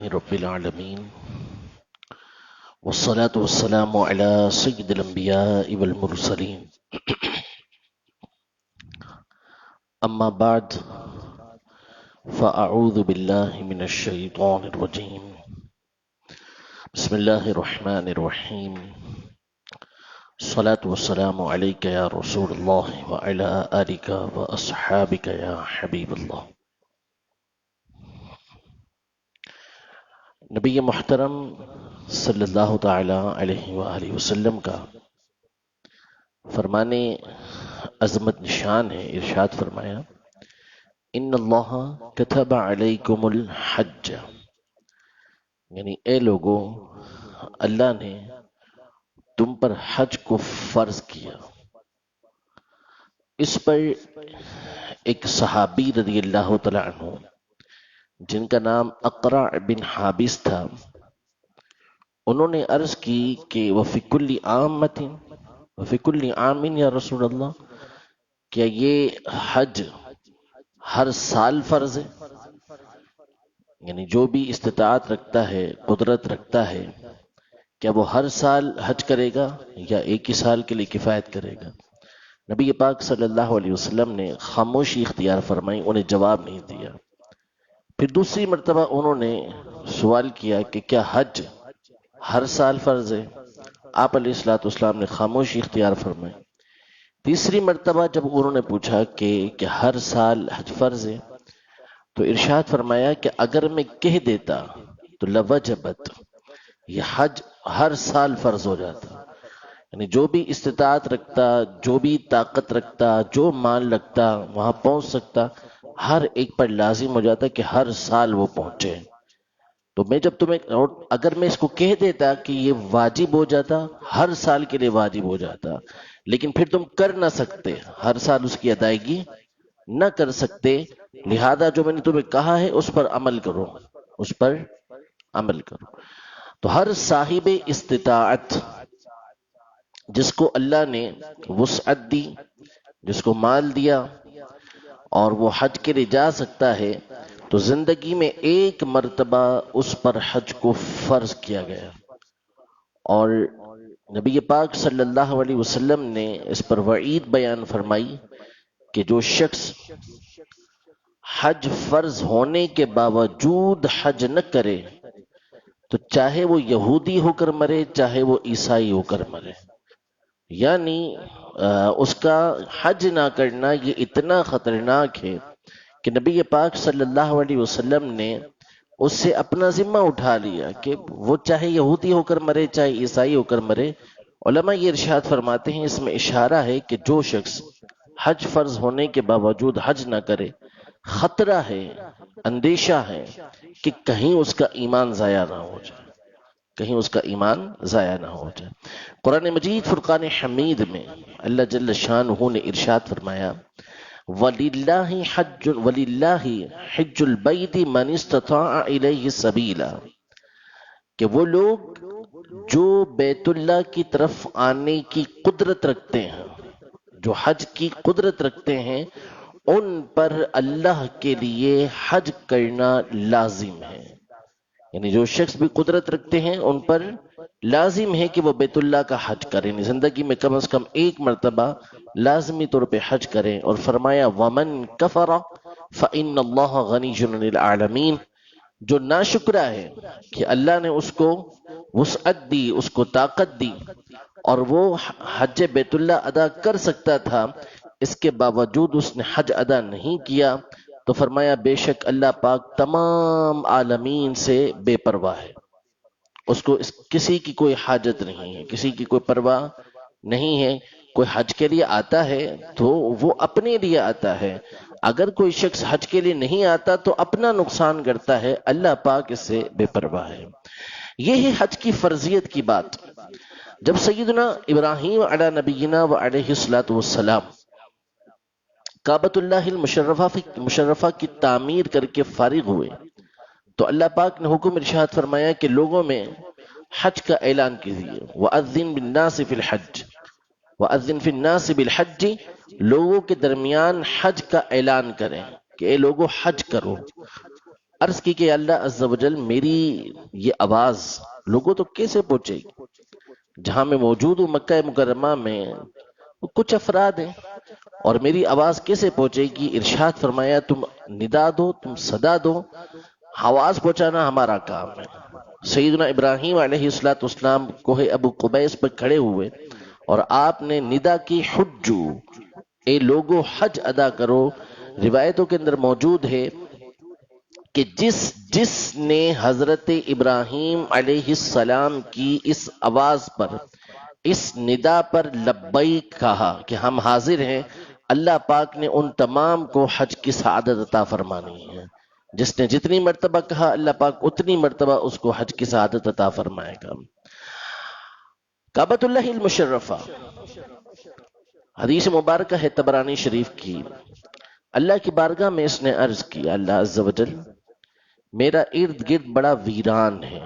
رب العالمين والصلاة والسلام على سيد الأنبياء والمرسلين أما بعد فأعوذ بالله من الشيطان الرجيم بسم الله الرحمن الرحيم الصلاة والسلام عليك يا رسول الله وعلى آلك وأصحابك يا حبيب الله. نبی محترم صلی اللہ تعالی علیہ وآلہ وسلم کا فرمانے عظمت نشان ہے. ارشاد فرمایا ان اللہ کتب علیکم الحج، یعنی اے لوگو اللہ نے تم پر حج کو فرض کیا. اس پر ایک صحابی رضی اللہ تعالی عنہ جن کا نام اقرع بن حابس تھا، انہوں نے عرض کی کہ وفی کل عامت وفی کل عام یا رسول اللہ، کیا یہ حج ہر سال فرض ہے؟ یعنی جو بھی استطاعت رکھتا ہے، قدرت رکھتا ہے، کیا وہ ہر سال حج کرے گا یا ایک ہی سال کے لیے کفایت کرے گا؟ نبی پاک صلی اللہ علیہ وسلم نے خاموشی اختیار فرمائی، انہیں جواب نہیں دیا. پھر دوسری مرتبہ انہوں نے سوال کیا کہ کیا حج ہر سال فرض ہے؟ آپ علیہ الصلوۃ والسلام نے خاموشی اختیار فرمائی. تیسری مرتبہ جب انہوں نے پوچھا کہ ہر سال حج فرض ہے، تو ارشاد فرمایا کہ اگر میں کہہ دیتا تو لوجبت، یہ حج ہر سال فرض ہو جاتا. یعنی جو بھی استطاعت رکھتا، جو بھی طاقت رکھتا، جو مال رکھتا، وہاں پہنچ سکتا، ہر ایک پر لازم ہو جاتا کہ ہر سال وہ پہنچے. تو میں جب اگر میں اس کو کہہ دیتا کہ یہ واجب ہو جاتا، ہر سال کے لیے واجب ہو جاتا، لیکن پھر تم کر نہ سکتے، ہر سال اس کی ادائیگی نہ کر سکتے، لہذا جو میں نے تمہیں کہا ہے اس پر عمل کرو، اس پر عمل کرو. تو ہر صاحب استطاعت جس کو اللہ نے وسعت دی، جس کو مال دیا اور وہ حج کے لیے جا سکتا ہے، تو زندگی میں ایک مرتبہ اس پر حج کو فرض کیا گیا. اور نبی پاک صلی اللہ علیہ وسلم نے اس پر وعید بیان فرمائی کہ جو شخص حج فرض ہونے کے باوجود حج نہ کرے تو چاہے وہ یہودی ہو کر مرے، چاہے وہ عیسائی ہو کر مرے. یعنی اس کا حج نہ کرنا یہ اتنا خطرناک ہے کہ نبی پاک صلی اللہ علیہ وسلم نے اس سے اپنا ذمہ اٹھا لیا کہ وہ چاہے یہودی ہو کر مرے، چاہے عیسائی ہو کر مرے. علماء یہ ارشاد فرماتے ہیں اس میں اشارہ ہے کہ جو شخص حج فرض ہونے کے باوجود حج نہ کرے، خطرہ ہے، اندیشہ ہے کہ کہیں اس کا ایمان ضائع نہ ہو جائے، کہیں اس کا ایمان ضائع نہ ہو جائے. قرآن مجید فرقان حمید میں اللہ جل شانہ نے ارشاد فرمایا وَلِلَّهِ حِجُّ الْبَيْتِ مَنِ اسْتَطَاعَ إِلَيْهِ سَبِيلًا، کہ وہ لوگ جو بیت اللہ کی طرف آنے کی قدرت رکھتے ہیں، جو حج کی قدرت رکھتے ہیں، ان پر اللہ کے لیے حج کرنا لازم ہے. یعنی جو شخص بھی قدرت رکھتے ہیں ان پر لازم ہے کہ وہ بیت اللہ کا حج کریں، زندگی میں کم از کم ایک مرتبہ لازمی طور پہ حج کریں. اور فرمایا وَمَن كَفَرَ فَإِنَّ اللَّهَ غَنِيٌّ عَنِ الْعَالَمِينَ، جو ناشکرا ہے کہ اللہ نے اس کو وسعت دی، اس کو طاقت دی اور وہ حج بیت اللہ ادا کر سکتا تھا، اس کے باوجود اس نے حج ادا نہیں کیا، تو فرمایا بے شک اللہ پاک تمام عالمین سے بے پرواہ ہے، اس کو کسی کی کوئی حاجت نہیں ہے، کسی کی کوئی پرواہ نہیں ہے. کوئی حج کے لیے آتا ہے تو وہ اپنے لیے آتا ہے، اگر کوئی شخص حج کے لیے نہیں آتا تو اپنا نقصان کرتا ہے، اللہ پاک اس سے بے پرواہ ہے. یہ ہے حج کی فرضیت کی بات. جب سیدنا ابراہیم علی نبینا و علیہ الصلوۃ والسلام کعبۃ اللہ المشرفہ کی تعمیر کر کے فارغ ہوئے تو اللہ پاک نے حکم ارشاد فرمایا کہ لوگوں میں حج کا اعلان کیجیے. وَأَذِّن بِالنَّاسِ فِي الْحَجِّ وَأَذِّن فِي النَّاسِ بِالْحَجِّ، لوگوں کے درمیان حج کا اعلان کریں کہ اے لوگوں حج کرو. عرض کی کہ اللہ عز و جل میری یہ آواز لوگوں تو کیسے پہنچے گی؟ جہاں میں موجود ہوں مکہ مکرمہ میں کچھ افراد ہیں اور میری آواز کیسے پہنچے گی؟ ارشاد فرمایا تم ندا دو، تم صدا دو، آواز پہنچانا ہمارا کام ہے۔ سیدنا ابراہیم علیہ الصلوۃ والسلام کوہ ابو قبیس پر کھڑے ہوئے اور آپ نے ندا کی حجو، اے لوگو حج ادا کرو۔ روایتوں کے اندر موجود ہے کہ جس نے حضرت ابراہیم علیہ السلام کی اس آواز پر، اس ندا پر لبیک کہا کہ ہم حاضر ہیں، اللہ پاک نے ان تمام کو حج کی سعادت عطا فرمانی ہے۔ جس نے جتنی مرتبہ کہا اللہ پاک اتنی مرتبہ اس کو حج کی سعادت عطا فرمائے گا۔ کعبۃ اللہ المشرفہ، حدیث مبارکہ ہے طبرانی شریف کی، اللہ کی بارگاہ میں اس نے عرض کیا اللہ عز و جل میرا ارد گرد بڑا ویران ہے۔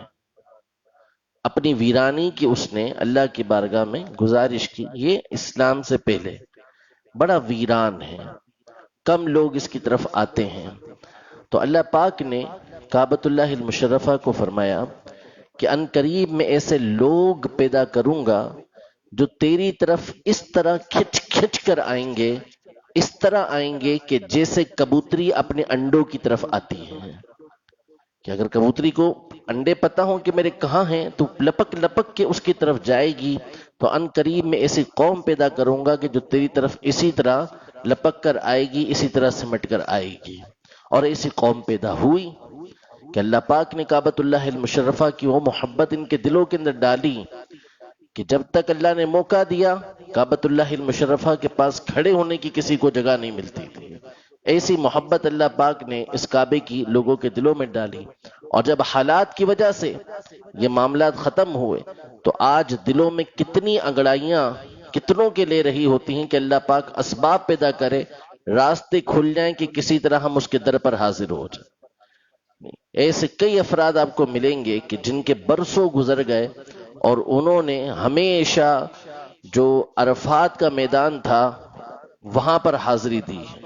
اپنی ویرانی کی اس نے اللہ کی بارگاہ میں گزارش کی، یہ اسلام سے پہلے بڑا ویران ہے، کم لوگ اس کی طرف آتے ہیں۔ تو اللہ پاک نے کعبۃ اللہ المشرفہ کو فرمایا کہ ان قریب میں ایسے لوگ پیدا کروں گا جو تیری طرف اس طرح کھچ کھچ کر آئیں گے، اس طرح آئیں گے کہ جیسے کبوتری اپنے انڈوں کی طرف آتی ہے، کہ اگر کبوتری کو انڈے پتہ ہوں کہ میرے کہاں ہیں تو لپک لپک کے اس کی طرف جائے گی، تو ان قریب میں ایسی قوم پیدا کروں گا کہ جو تیری طرف اسی طرح لپک کر آئے گی، اسی طرح سمٹ کر آئے گی۔ اور ایسی قوم پیدا ہوئی کہ اللہ پاک نے کعبۃ اللہ المشرفہ کی وہ محبت ان کے دلوں کے اندر ڈالی کہ جب تک اللہ نے موقع دیا کعبۃ اللہ المشرفہ کے پاس کھڑے ہونے کی کسی کو جگہ نہیں ملتی تھی۔ ایسی محبت اللہ پاک نے اس کعبے کی لوگوں کے دلوں میں ڈالی، اور جب حالات کی وجہ سے یہ معاملات ختم ہوئے تو آج دلوں میں کتنی انگڑائیاں کتنوں کے لے رہی ہوتی ہیں کہ اللہ پاک اسباب پیدا کرے، راستے کھل جائیں کہ کسی طرح ہم اس کے در پر حاضر ہو جائیں۔ ایسے کئی افراد آپ کو ملیں گے کہ جن کے برسوں گزر گئے اور انہوں نے ہمیشہ جو عرفات کا میدان تھا وہاں پر حاضری دی ہے،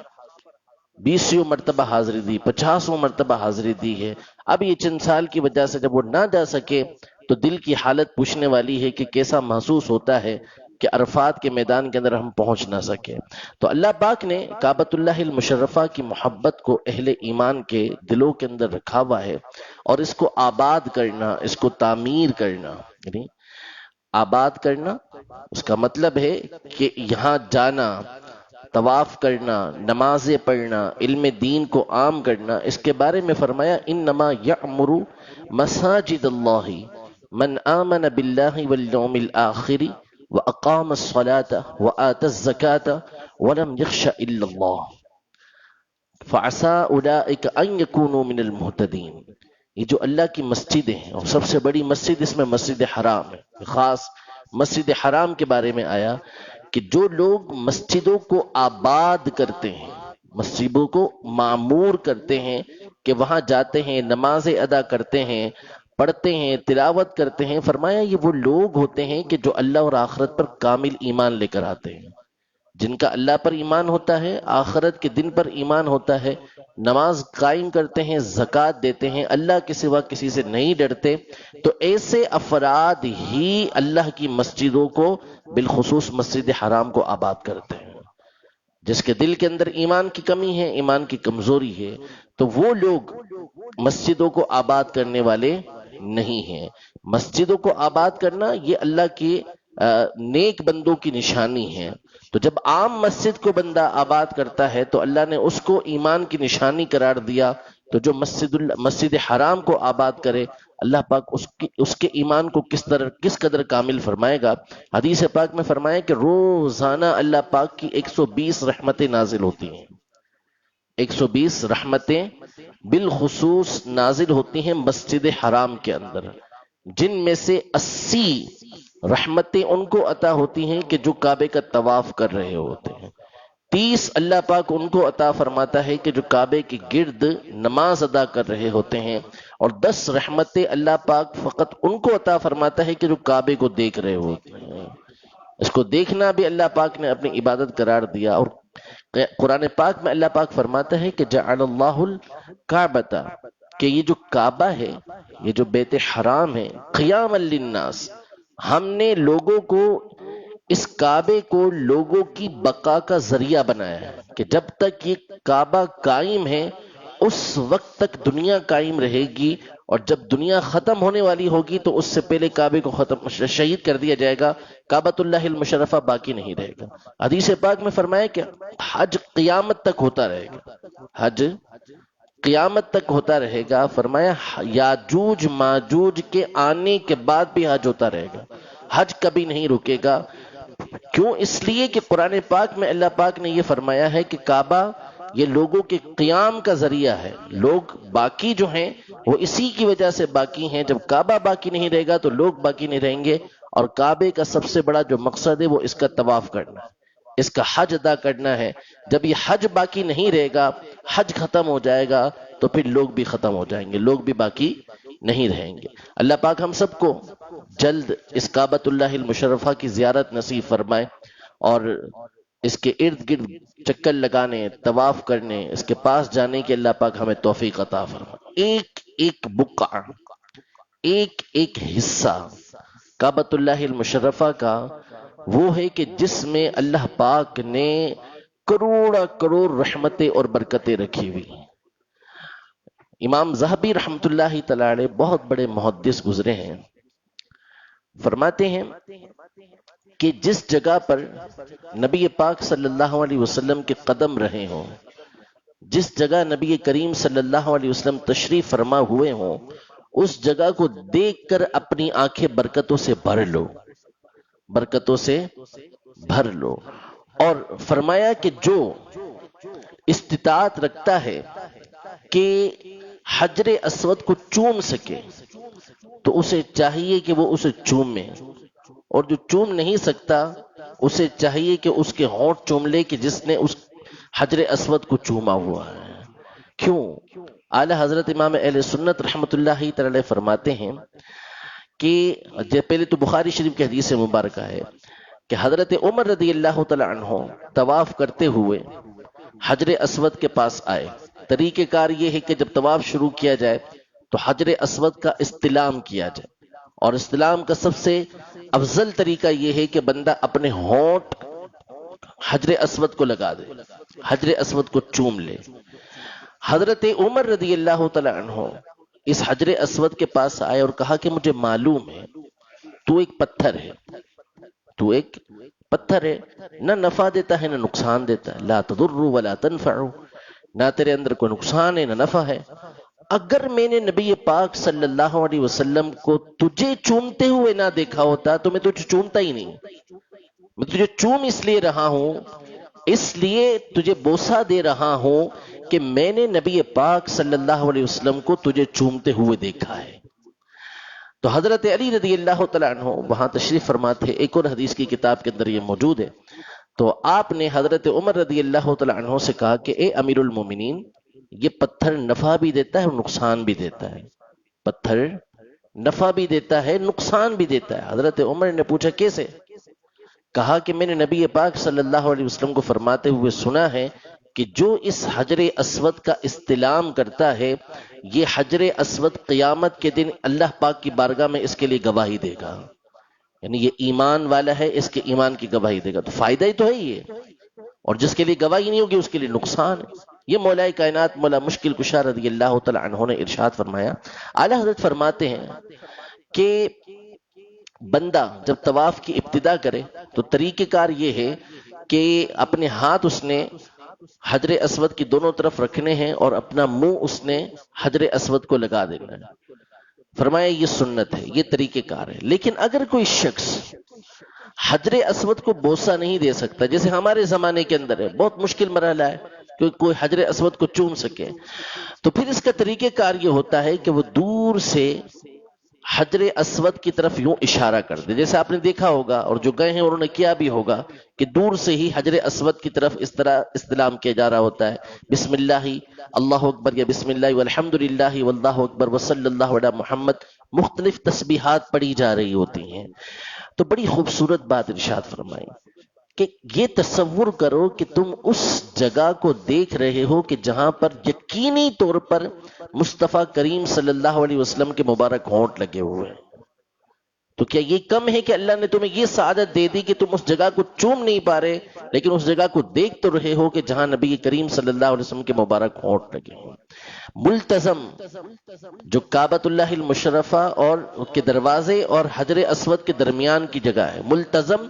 20 مرتبہ حاضری دی، 50 مرتبہ حاضری دی ہے۔ اب یہ چند سال کی وجہ سے جب وہ نہ جا سکے تو دل کی حالت پوچھنے والی ہے کہ کیسا محسوس ہوتا ہے کہ عرفات کے میدان کے اندر ہم پہنچ نہ سکے۔ تو اللہ پاک نے کعبۃ اللہ المشرفہ کی محبت کو اہل ایمان کے دلوں کے اندر رکھا ہوا ہے، اور اس کو آباد کرنا، اس کو تعمیر کرنا، یعنی آباد کرنا اس کا مطلب ہے کہ یہاں جانا، طواف کرنا، نمازیں پڑھنا، علم دین کو عام کرنا۔ اس کے بارے میں فرمایا انما یعمر مساجد اللہ من آمن باللہ والیوم الآخر واقام الصلاة وآت الزکاة ولم یخش الا اللہ فعسى اولئک ان یکونوا من المہتدین۔ یہ جو اللہ کی مسجدیں ہیں، اور سب سے بڑی مسجد اس میں مسجد حرام ہے، خاص مسجد حرام کے بارے میں آیا کہ جو لوگ مسجدوں کو آباد کرتے ہیں، مسجدوں کو معمور کرتے ہیں کہ وہاں جاتے ہیں، نمازیں ادا کرتے ہیں، پڑھتے ہیں، تلاوت کرتے ہیں، فرمایا یہ وہ لوگ ہوتے ہیں کہ جو اللہ اور آخرت پر کامل ایمان لے کر آتے ہیں، جن کا اللہ پر ایمان ہوتا ہے، آخرت کے دن پر ایمان ہوتا ہے، نماز قائم کرتے ہیں، زکوٰۃ دیتے ہیں، اللہ کے سوا کسی سے نہیں ڈرتے، تو ایسے افراد ہی اللہ کی مسجدوں کو بالخصوص مسجد حرام کو آباد کرتے ہیں۔ جس کے دل کے اندر ایمان کی کمی ہے، ایمان کی کمزوری ہے، تو وہ لوگ مسجدوں کو آباد کرنے والے نہیں ہیں۔ مسجدوں کو آباد کرنا یہ اللہ کے نیک بندوں کی نشانی ہے۔ تو جب عام مسجد کو بندہ آباد کرتا ہے تو اللہ نے اس کو ایمان کی نشانی قرار دیا، تو جو مسجد حرام کو آباد کرے اللہ پاک اس کے ایمان کو کس قدر کامل فرمائے گا۔ حدیث پاک میں فرمایا کہ روزانہ اللہ پاک کی 120 رحمتیں نازل ہوتی ہیں، 120 رحمتیں بالخصوص نازل ہوتی ہیں مسجد حرام کے اندر، جن میں سے 80 رحمتیں ان کو عطا ہوتی ہیں کہ جو کعبے کا طواف کر رہے ہوتے ہیں، 30 اللہ پاک ان کو عطا فرماتا ہے کہ جو کعبے کے گرد نماز ادا کر رہے ہوتے ہیں، اور 10 رحمتیں اللہ پاک فقط ان کو عطا فرماتا ہے کہ جو کعبے کو دیکھ رہے ہوتے ہیں۔ اس کو دیکھنا بھی اللہ پاک نے اپنی عبادت قرار دیا، اور قرآن پاک میں اللہ پاک فرماتا ہے کہ جعل اللہ الکعبۃ کہ یہ جو کعبہ ہے، یہ جو بیت حرام ہے، قیام للناس، ہم نے لوگوں کو، اس کعبے کو لوگوں کی بقا کا ذریعہ بنایا ہے کہ جب تک یہ کعبہ قائم ہے اس وقت تک دنیا قائم رہے گی، اور جب دنیا ختم ہونے والی ہوگی تو اس سے پہلے کعبے کو شہید کر دیا جائے گا، کعبۃ اللہ المشرفہ باقی نہیں رہے گا۔ حدیث پاک میں فرمایا کہ حج قیامت تک ہوتا رہے گا، حج قیامت تک ہوتا رہے گا۔ فرمایا یاجوج ماجوج کے آنے کے بعد بھی حج ہوتا رہے گا، حج کبھی نہیں رکے گا۔ کیوں؟ اس لیے کہ قرآن پاک میں اللہ پاک نے یہ فرمایا ہے کہ کعبہ یہ لوگوں کے قیام کا ذریعہ ہے، لوگ باقی جو ہیں وہ اسی کی وجہ سے باقی ہیں۔ جب کعبہ باقی نہیں رہے گا تو لوگ باقی نہیں رہیں گے، اور کعبے کا سب سے بڑا جو مقصد ہے وہ اس کا طواف کرنا ہے، اس کا حج ادا کرنا ہے۔ جب یہ حج باقی نہیں رہے گا، حج ختم ہو جائے گا، تو پھر لوگ بھی ختم ہو جائیں گے، لوگ بھی باقی نہیں رہیں گے۔ اللہ پاک ہم سب کو جلد اس کعبۃ اللہ المشرفہ کی زیارت نصیب فرمائے، اور اس کے ارد گرد چکر لگانے، طواف کرنے، اس کے پاس جانے کی اللہ پاک ہمیں توفیق عطا فرمائے۔ ایک ایک بقعہ، ایک ایک حصہ کعبۃ اللہ المشرفہ کا وہ ہے کہ جس میں اللہ پاک نے کروڑا کروڑ رحمتیں اور برکتیں رکھی ہوئی ہیں۔ امام ذہبی رحمۃ اللہ تعالی علیہ بہت بڑے محدث گزرے ہیں، فرماتے ہیں کہ جس جگہ پر نبی پاک صلی اللہ علیہ وسلم کے قدم رہے ہوں، جس جگہ نبی کریم صلی اللہ علیہ وسلم تشریف فرما ہوئے ہوں، اس جگہ کو دیکھ کر اپنی آنکھیں برکتوں سے بھر لو، برکتوں سے بھر لو۔ اور فرمایا کہ جو استطاعت رکھتا ہے کہ حجر اسود کو چوم سکے تو اسے چاہیے کہ وہ اسے چومے، اور جو چوم نہیں سکتا اسے چاہیے کہ اس کے ہونٹ چوم لے کہ جس نے اس حجر اسود کو چوما ہوا ہے۔ کیوں؟ اعلی حضرت امام اہل سنت رحمت اللہ تعالی فرماتے ہیں کہ پہلے تو بخاری شریف کی حدیث مبارکہ ہے کہ حضرت عمر رضی اللہ تعالی عنہ طواف کرتے ہوئے حجر اسود کے پاس آئے۔ طریقہ کار یہ ہے کہ جب طواف شروع کیا جائے تو حجر اسود کا استلام کیا جائے، اور استلام کا سب سے افضل طریقہ یہ ہے کہ بندہ اپنے ہونٹ حجر اسود کو لگا دے، حجر اسود کو چوم لے۔ حضرت عمر رضی اللہ تعالی عنہ اس حجر اسود کے پاس آئے اور کہا کہ مجھے معلوم ہے تو ایک پتھر ہے، تو ایک پتھر ہے، نہ نفع دیتا ہے نہ نقصان دیتا ہے، لا تضر ولا تنفع، نہ تیرے اندر کوئی نقصان ہے نہ نفع ہے۔ اگر میں نے نبی پاک صلی اللہ علیہ وسلم کو تجھے چومتے ہوئے نہ دیکھا ہوتا تو میں تجھے چومتا ہی نہیں، میں تجھے چوم اس لیے رہا ہوں، اس لیے تجھے بوسہ دے رہا ہوں کہ میں نے نبی پاک صلی اللہ علیہ وسلم کو تجھے چومتے ہوئے دیکھا ہے۔ تو حضرت علی رضی اللہ تعالیٰ عنہ وہاں تشریف فرماتے ہیں، ایک اور حدیث کی کتاب کے اندر یہ موجود ہے۔ تو آپ نے حضرت عمر رضی اللہ تعالیٰ عنہ سے کہا کہ اے امیر المومنین، یہ پتھر نفع بھی دیتا ہے اور نقصان بھی دیتا ہے، پتھر نفع بھی دیتا ہے نقصان بھی دیتا ہے۔ حضرت عمر نے پوچھا کیسے؟ کہا کہ میں نے نبی پاک صلی اللہ علیہ وسلم کو فرماتے ہوئے سنا ہے کہ جو اس حجر اسود کا استلام کرتا ہے، یہ حجر اسود قیامت کے دن اللہ پاک کی بارگاہ میں اس کے لیے گواہی دے گا، یعنی یہ ایمان والا ہے، اس کے ایمان کی گواہی دے گا، تو فائدہ ہی تو ہے یہ، اور جس کے لیے گواہی نہیں ہوگی اس کے لیے نقصان ہے۔ یہ مولا کائنات مولا مشکل کشا رضی اللہ تعالی عنہ نے ارشاد فرمایا۔ اعلی حضرت فرماتے ہیں کہ بندہ جب طواف کی ابتدا کرے تو طریقہ کار یہ ہے کہ اپنے ہاتھ اس نے حجر اسود کی دونوں طرف رکھنے ہیں اور اپنا منہ اس نے حجر اسود کو لگا دینا ہے۔ فرمایا یہ سنت ہے، یہ طریقہ کار ہے۔ لیکن اگر کوئی شخص حجر اسود کو بوسہ نہیں دے سکتا، جیسے ہمارے زمانے کے اندر ہے، بہت مشکل مرحلہ ہے کہ کوئی حجر اسود کو چوم سکے، تو پھر اس کا طریقہ کار یہ ہوتا ہے کہ وہ دور سے حجر اسود کی طرف یوں اشارہ کر دے، جیسے آپ نے دیکھا ہوگا اور جو گئے ہیں انہوں نے کیا بھی ہوگا کہ دور سے ہی حجر اسود کی طرف اس طرح استلام کیا جا رہا ہوتا ہے، بسم اللہ اللہ اکبر یا بسم اللہ والحمد للہ واللہ اکبر وصلی اللہ علی محمد، مختلف تسبیحات پڑھی جا رہی ہوتی ہیں۔ تو بڑی خوبصورت بات ارشاد فرمائی کہ یہ تصور کرو کہ تم اس جگہ کو دیکھ رہے ہو کہ جہاں پر یقینی طور پر مصطفیٰ کریم صلی اللہ علیہ وسلم کے مبارک ہونٹ لگے ہوئے ہیں، تو کیا یہ کم ہے کہ اللہ نے تمہیں یہ سعادت دے دی کہ تم اس جگہ کو چوم نہیں پا رہے، لیکن اس جگہ کو دیکھ تو رہے ہو کہ جہاں نبی کریم صلی اللہ علیہ وسلم کے مبارک ہونٹ لگے ہیں۔ ملتزم جو کعبۃ اللہ المشرفہ اور کے دروازے اور حجر اسود کے درمیان کی جگہ ہے، ملتزم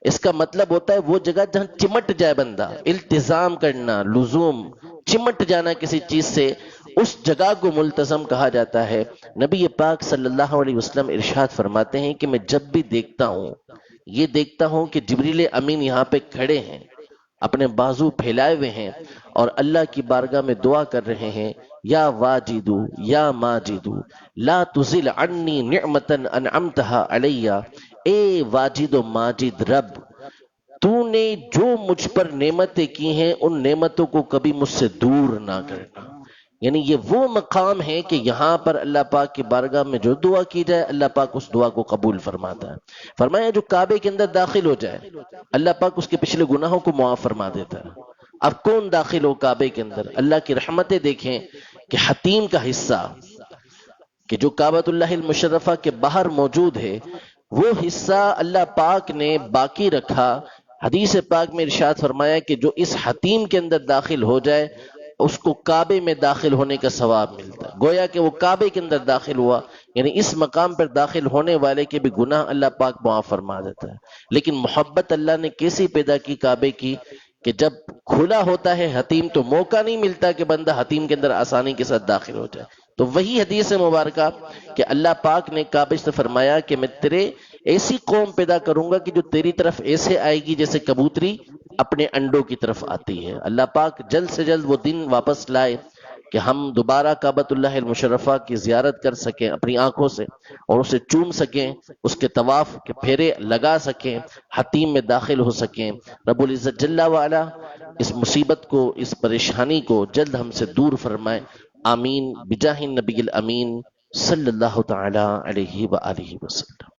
اس کا مطلب ہوتا ہے وہ جگہ جہاں چمٹ جائے بندہ، التزام کرنا، لزوم، چمٹ جانا کسی چیز سے، اس جگہ کو ملتزم کہا جاتا ہے۔ نبی پاک صلی اللہ علیہ وسلم ارشاد فرماتے ہیں کہ میں جب بھی دیکھتا ہوں، یہ دیکھتا ہوں کہ جبریل امین یہاں پہ کھڑے ہیں، اپنے بازو پھیلائے ہوئے ہیں اور اللہ کی بارگاہ میں دعا کر رہے ہیں، یا واجدو یا ماجدو لا تزل عنی نعمتا انعمتها علی، اے واجد و ماجد رب، تو نے جو مجھ پر نعمتیں کی ہیں ان نعمتوں کو کبھی مجھ سے دور نہ کرنا۔ یعنی یہ وہ مقام ہے کہ یہاں پر اللہ پاک کی بارگاہ میں جو دعا کی جائے اللہ پاک اس دعا کو قبول فرماتا ہے۔ فرمایا جو کعبے کے اندر داخل ہو جائے اللہ پاک اس کے پچھلے گناہوں کو معاف فرما دیتا ہے۔ اب کون داخل ہو کعبے کے اندر؟ اللہ کی رحمتیں دیکھیں کہ حتیم کا حصہ کہ جو کعبۃ اللہ المشرفہ کے باہر موجود ہے، وہ حصہ اللہ پاک نے باقی رکھا۔ حدیث پاک میں ارشاد فرمایا کہ جو اس حتیم کے اندر داخل ہو جائے اس کو کعبے میں داخل ہونے کا ثواب ملتا ہے، گویا کہ وہ کعبے کے اندر داخل ہوا، یعنی اس مقام پر داخل ہونے والے کے بھی گناہ اللہ پاک معاف فرما دیتا ہے۔ لیکن محبت اللہ نے کیسی پیدا کی کعبے کی کہ جب کھلا ہوتا ہے حتیم تو موقع نہیں ملتا کہ بندہ حتیم کے اندر آسانی کے ساتھ داخل ہو جائے۔ تو وہی حدیث مبارکہ کہ اللہ پاک نے کعبہ سے فرمایا کہ میں تیرے ایسی قوم پیدا کروں گا کہ جو تیری طرف ایسے آئے گی جیسے کبوتری اپنے انڈوں کی طرف آتی ہے۔ اللہ پاک جلد سے جلد وہ دن واپس لائے کہ ہم دوبارہ کعبۃ اللہ المشرفہ کی زیارت کر سکیں اپنی آنکھوں سے اور اسے چوم سکیں، اس کے طواف کے پھیرے لگا سکیں، حتیم میں داخل ہو سکیں۔ رب العزت جل وعلا اس مصیبت کو، اس پریشانی کو جلد ہم سے دور فرمائے، آمین بجاہ النبی الامین صلی اللہ تعالی علیہ وآلہ وسلم۔